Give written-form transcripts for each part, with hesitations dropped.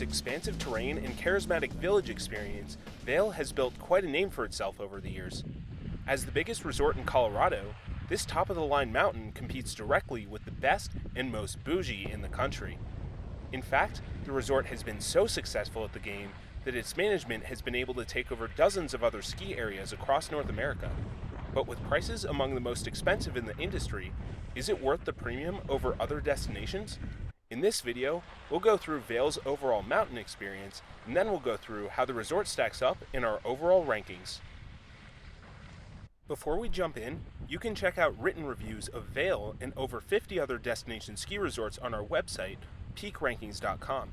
its expansive terrain and charismatic village experience, Vail has built quite a name for itself over the years. As the biggest resort in Colorado, this top-of-the-line mountain competes directly with the best and most bougie in the country. In fact, the resort has been so successful at the game that its management has been able to take over dozens of other ski areas across North America. But with prices among the most expensive in the industry, is it worth the premium over other destinations? In this video, we'll go through Vail's overall mountain experience, and then we'll go through how the resort stacks up in our overall rankings. Before we jump in, you can check out written reviews of Vail and over 50 other destination ski resorts on our website, peakrankings.com.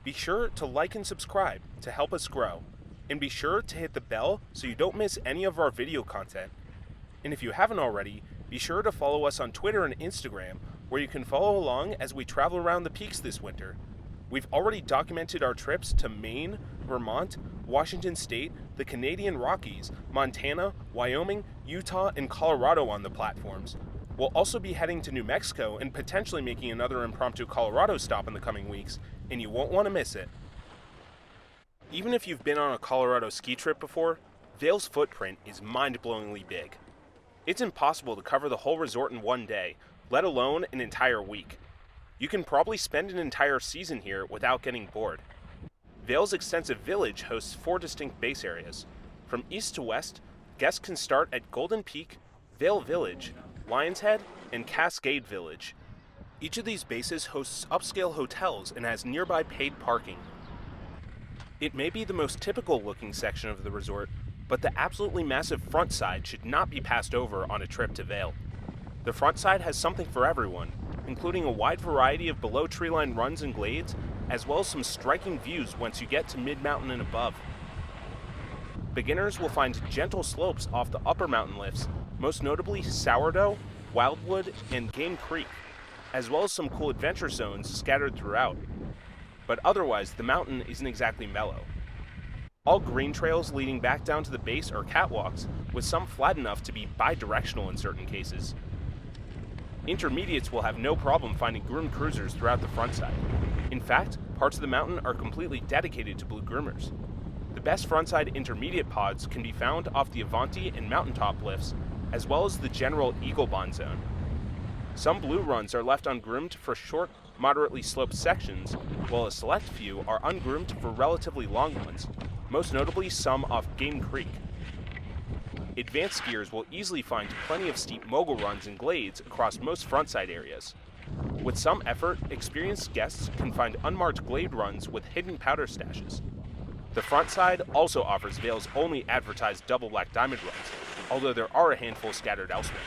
Be sure to like and subscribe to help us grow, and be sure to hit the bell so you don't miss any of our video content. And if you haven't already, be sure to follow us on Twitter and Instagram, where you can follow along as we travel around the peaks this winter. We've already documented our trips to Maine, Vermont, Washington State, the Canadian Rockies, Montana, Wyoming, Utah, and Colorado on the platforms. We'll also be heading to New Mexico and potentially making another impromptu Colorado stop in the coming weeks, and you won't want to miss it. Even if you've been on a Colorado ski trip before, Vail's footprint is mind-blowingly big. It's impossible to cover the whole resort in one day, let alone an entire week. You can probably spend an entire season here without getting bored. Vail's extensive village hosts 4 distinct base areas. From east to west, guests can start at Golden Peak, Vail Village, Lions Head, and Cascade Village. Each of these bases hosts upscale hotels and has nearby paid parking. It may be the most typical looking section of the resort, but the absolutely massive front side should not be passed over on a trip to Vail. The front side has something for everyone, including a wide variety of below treeline runs and glades, as well as some striking views once you get to mid-mountain and above. Beginners will find gentle slopes off the upper mountain lifts, most notably Sourdough, Wildwood, and Game Creek, as well as some cool adventure zones scattered throughout. But otherwise, the mountain isn't exactly mellow. All green trails leading back down to the base are catwalks, with some flat enough to be bi-directional in certain cases. Intermediates will have no problem finding groomed cruisers throughout the front side. In fact, parts of the mountain are completely dedicated to blue groomers. The best frontside intermediate pods can be found off the Avanti and Mountaintop lifts, as well as the general Eagle Bond zone. Some blue runs are left ungroomed for short, moderately sloped sections, while a select few are ungroomed for relatively long ones, most notably some off Game Creek. Advanced skiers will easily find plenty of steep mogul runs and glades across most frontside areas. With some effort, experienced guests can find unmarked glade runs with hidden powder stashes. The front side also offers Vail's only advertised double black diamond runs, although there are a handful scattered elsewhere.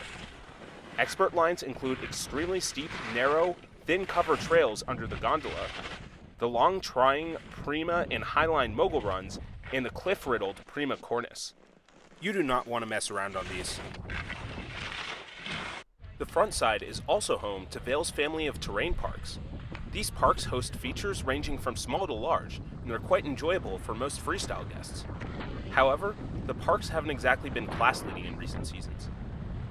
Expert lines include extremely steep, narrow, thin cover trails under the gondola, the long trying Prima and Highline mogul runs, and the cliff-riddled Prima cornice. You do not want to mess around on these. The front side is also home to Vail's family of terrain parks. These parks host features ranging from small to large, and they're quite enjoyable for most freestyle guests. However, the parks haven't exactly been class-leading in recent seasons.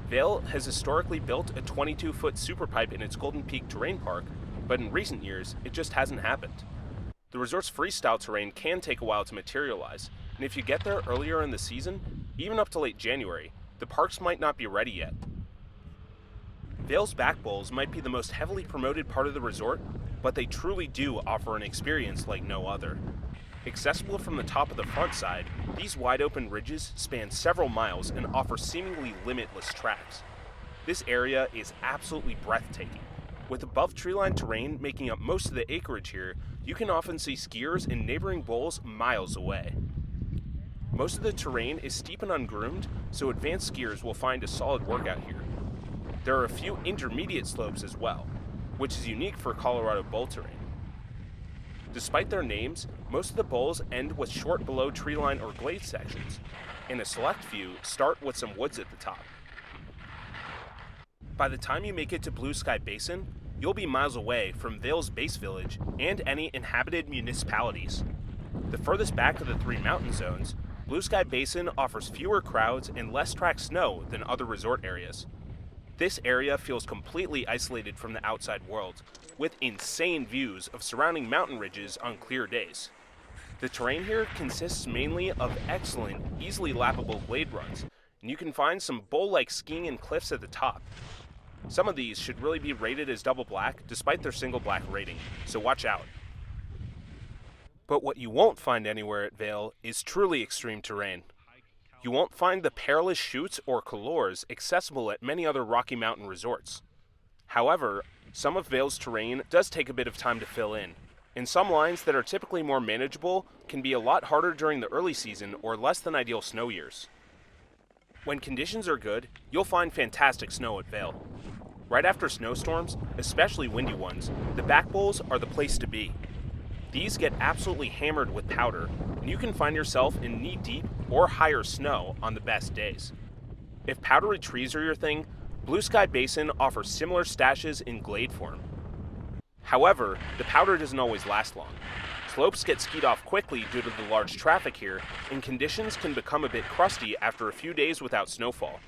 Vail has historically built a 22-foot superpipe in its Golden Peak Terrain Park, but in recent years, it just hasn't happened. The resort's freestyle terrain can take a while to materialize, and if you get there earlier in the season, even up to late January, the parks might not be ready yet. Vail's back bowls might be the most heavily promoted part of the resort, but they truly do offer an experience like no other. Accessible from the top of the front side, these wide-open ridges span several miles and offer seemingly limitless tracks. This area is absolutely breathtaking. With above treeline terrain making up most of the acreage here, you can often see skiers in neighboring bowls miles away. Most of the terrain is steep and ungroomed, so advanced skiers will find a solid workout here. There are a few intermediate slopes as well, which is unique for Colorado bowl terrain. Despite their names, most of the bowls end with short below treeline or glade sections, and a select few start with some woods at the top. By the time you make it to Blue Sky Basin, you'll be miles away from Vail's base village and any inhabited municipalities. The furthest back of the 3 mountain zones, Blue Sky Basin offers fewer crowds and less tracked snow than other resort areas. This area feels completely isolated from the outside world, with insane views of surrounding mountain ridges on clear days. The terrain here consists mainly of excellent, easily lappable glade runs, and you can find some bowl-like skiing and cliffs at the top. Some of these should really be rated as double black despite their single black rating, so watch out. But what you won't find anywhere at Vail is truly extreme terrain. You won't find the perilous chutes or couloirs accessible at many other Rocky Mountain resorts. However, some of Vail's terrain does take a bit of time to fill in, and some lines that are typically more manageable can be a lot harder during the early season or less than ideal snow years. When conditions are good, you'll find fantastic snow at Vail. Right after snowstorms, especially windy ones, the back bowls are the place to be. These get absolutely hammered with powder, and you can find yourself in knee-deep or higher snow on the best days. If powdery trees are your thing, Blue Sky Basin offers similar stashes in glade form. However, the powder doesn't always last long. Slopes get skied off quickly due to the large traffic here, and conditions can become a bit crusty after a few days without snowfall.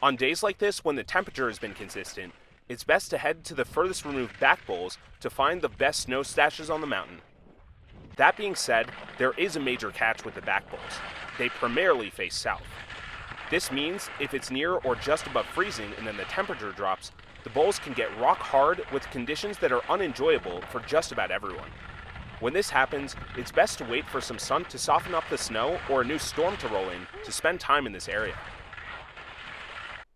On days like this, when the temperature has been consistent, it's best to head to the furthest removed back bowls to find the best snow stashes on the mountain. That being said, there is a major catch with the back bowls. They primarily face south. This means if it's near or just above freezing and then the temperature drops, the bowls can get rock hard with conditions that are unenjoyable for just about everyone. When this happens, it's best to wait for some sun to soften up the snow or a new storm to roll in to spend time in this area.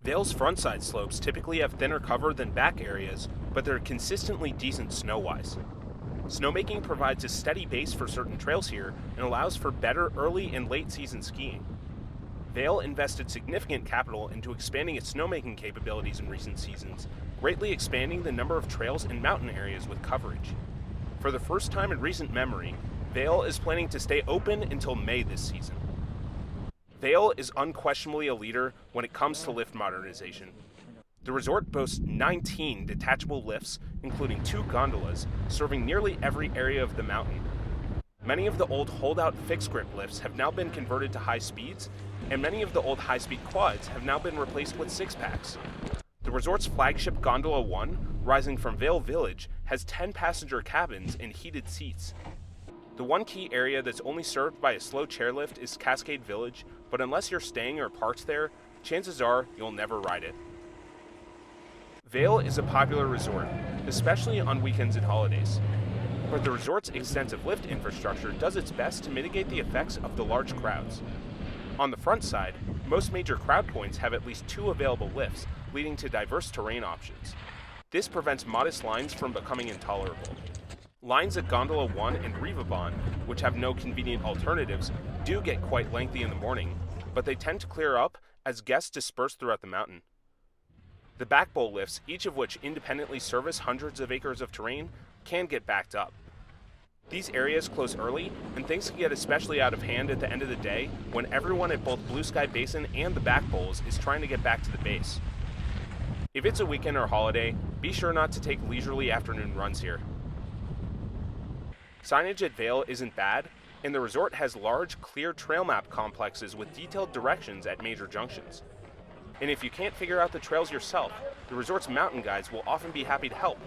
Vail's frontside slopes typically have thinner cover than back areas, but they're consistently decent snow-wise. Snowmaking provides a steady base for certain trails here and allows for better early and late season skiing. Vail invested significant capital into expanding its snowmaking capabilities in recent seasons, greatly expanding the number of trails and mountain areas with coverage. For the first time in recent memory, Vail is planning to stay open until May this season. Vail is unquestionably a leader when it comes to lift modernization. The resort boasts 19 detachable lifts, including 2 gondolas, serving nearly every area of the mountain. Many of the old holdout fixed grip lifts have now been converted to high speeds, and many of the old high-speed quads have now been replaced with 6-packs. The resort's flagship Gondola 1, rising from Vail Village, has 10 passenger cabins and heated seats. The one key area that's only served by a slow chairlift is Cascade Village, but unless you're staying or parked there, chances are you'll never ride it. Vail is a popular resort, especially on weekends and holidays, but the resort's extensive lift infrastructure does its best to mitigate the effects of the large crowds. On the front side, most major crowd points have at least 2 available lifts, leading to diverse terrain options. This prevents modest lines from becoming intolerable. Lines at Gondola 1 and Rivabon, which have no convenient alternatives, do get quite lengthy in the morning, but they tend to clear up as guests disperse throughout the mountain. The back bowl lifts, each of which independently service hundreds of acres of terrain, can get backed up. These areas close early, and things can get especially out of hand at the end of the day when everyone at both Blue Sky Basin and the back bowls is trying to get back to the base. If it's a weekend or holiday, be sure not to take leisurely afternoon runs here. Signage at Vail isn't bad, and the resort has large, clear trail map complexes with detailed directions at major junctions. And if you can't figure out the trails yourself, the resort's mountain guides will often be happy to help.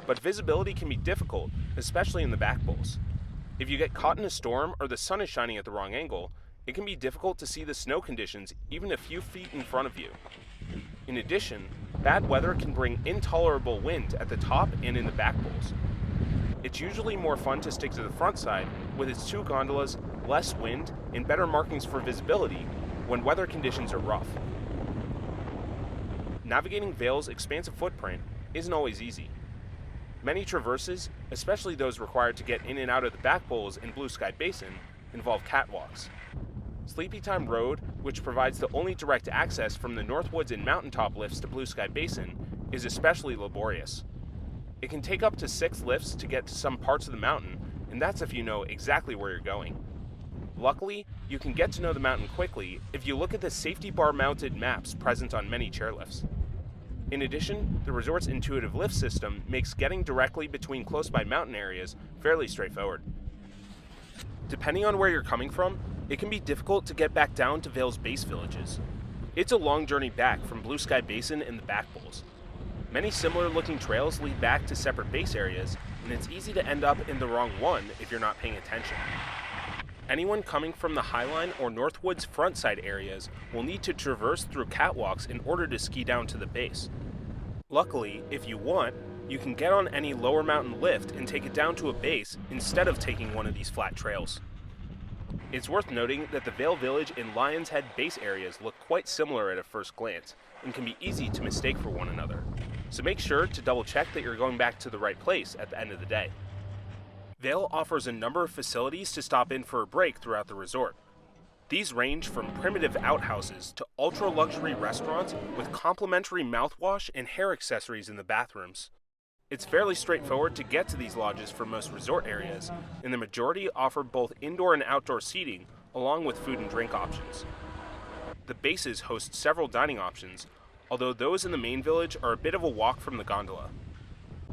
But visibility can be difficult, especially in the back bowls. If you get caught in a storm or the sun is shining at the wrong angle, it can be difficult to see the snow conditions even a few feet in front of you. In addition, bad weather can bring intolerable wind at the top and in the back bowls. It's usually more fun to stick to the front side with its 2 gondolas, less wind, and better markings for visibility when weather conditions are rough. Navigating Vail's expansive footprint isn't always easy. Many traverses, especially those required to get in and out of the back bowls in Blue Sky Basin, involve catwalks. Sleepy Time Road, which provides the only direct access from the Northwoods and mountaintop lifts to Blue Sky Basin, is especially laborious. It can take up to 6 lifts to get to some parts of the mountain, and that's if you know exactly where you're going. Luckily, you can get to know the mountain quickly if you look at the safety bar mounted maps present on many chairlifts. In addition, the resort's intuitive lift system makes getting directly between close-by mountain areas fairly straightforward. Depending on where you're coming from, it can be difficult to get back down to Vail's base villages. It's a long journey back from Blue Sky Basin and the back bowls. Many similar looking trails lead back to separate base areas, and it's easy to end up in the wrong one if you're not paying attention. Anyone coming from the Highline or Northwoods frontside areas will need to traverse through catwalks in order to ski down to the base. Luckily, if you want, you can get on any lower mountain lift and take it down to a base instead of taking one of these flat trails. It's worth noting that the Vail Village and Lions Head base areas look quite similar at a first glance and can be easy to mistake for one another, so make sure to double check that you're going back to the right place at the end of the day. Vail offers a number of facilities to stop in for a break throughout the resort. These range from primitive outhouses to ultra-luxury restaurants with complimentary mouthwash and hair accessories in the bathrooms. It's fairly straightforward to get to these lodges for most resort areas, and the majority offer both indoor and outdoor seating, along with food and drink options. The bases host several dining options, although those in the main village are a bit of a walk from the gondola.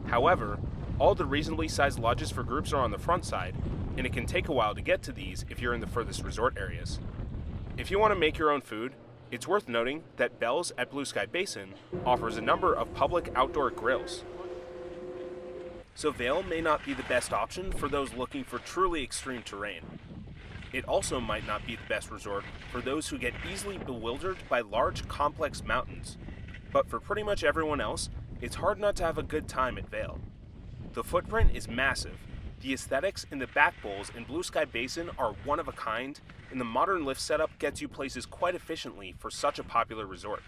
However, all the reasonably sized lodges for groups are on the front side, and it can take a while to get to these if you're in the furthest resort areas. If you want to make your own food, it's worth noting that Bell's at Blue Sky Basin offers a number of public outdoor grills. So Vail may not be the best option for those looking for truly extreme terrain. It also might not be the best resort for those who get easily bewildered by large, complex mountains. But for pretty much everyone else, it's hard not to have a good time at Vail. The footprint is massive, the aesthetics in the back bowls in Blue Sky Basin are one of a kind, and the modern lift setup gets you places quite efficiently for such a popular resort.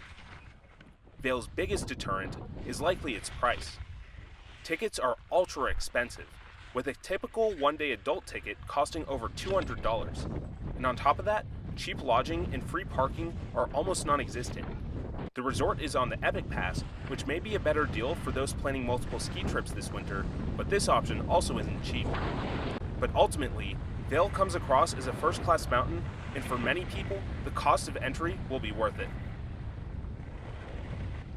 Vail's biggest deterrent is likely its price. Tickets are ultra expensive, with a typical one-day adult ticket costing over $200. And on top of that, cheap lodging and free parking are almost non-existent. The resort is on the Epic Pass, which may be a better deal for those planning multiple ski trips this winter, but this option also isn't cheap. But ultimately, Vail comes across as a first-class mountain, and for many people, the cost of entry will be worth it.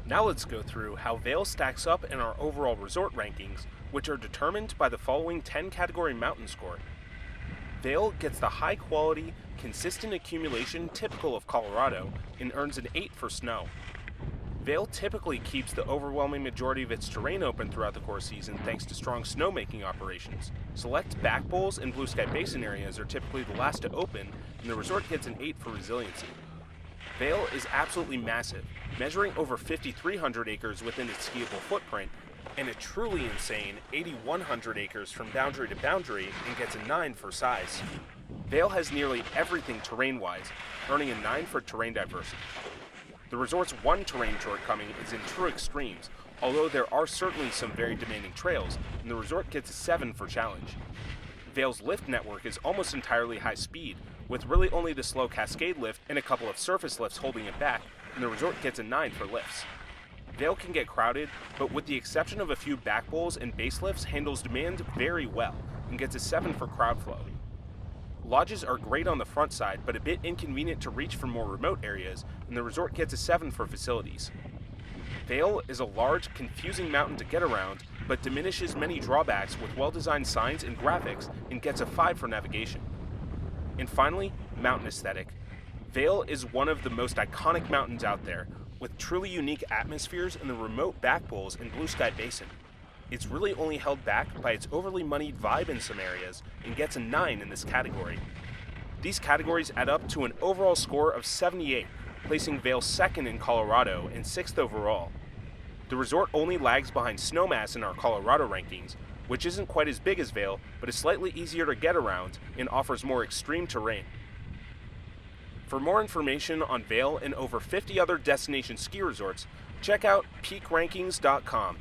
Now let's go through how Vail stacks up in our overall resort rankings, which are determined by the following 10-category mountain score. Vail gets the high-quality, consistent accumulation typical of Colorado and earns an 8 for snow. Vail typically keeps the overwhelming majority of its terrain open throughout the core season thanks to strong snowmaking operations. Select back bowls and Blue Sky Basin areas are typically the last to open, and the resort gets an 8 for resiliency. Vail is absolutely massive, measuring over 5,300 acres within its skiable footprint, and a truly insane 8,100 acres from boundary to boundary and gets a 9 for size. Vail has nearly everything terrain-wise, earning a 9 for terrain diversity. The resort's one terrain shortcoming is in true extremes, although there are certainly some very demanding trails, and the resort gets a 7 for challenge. Vail's lift network is almost entirely high speed, with really only the slow Cascade lift and a couple of surface lifts holding it back, and the resort gets a 9 for lifts. Vail can get crowded, but with the exception of a few back bowls and base lifts, handles demand very well, and gets a 7 for crowd flow. Lodges are great on the front side, but a bit inconvenient to reach from more remote areas, and the resort gets a 7 for facilities. Vail is a large, confusing mountain to get around, but diminishes many drawbacks with well-designed signs and graphics, and gets a 5 for navigation. And finally, mountain aesthetic. Vail is one of the most iconic mountains out there, with truly unique atmospheres in the remote back bowls in Blue Sky Basin. It's really only held back by its overly moneyed vibe in some areas, and gets a 9 in this category. These categories add up to an overall score of 78, placing Vail second in Colorado and 6th overall. The resort only lags behind Snowmass in our Colorado rankings, which isn't quite as big as Vail, but is slightly easier to get around and offers more extreme terrain. For more information on Vail and over 50 other destination ski resorts, check out PeakRankings.com.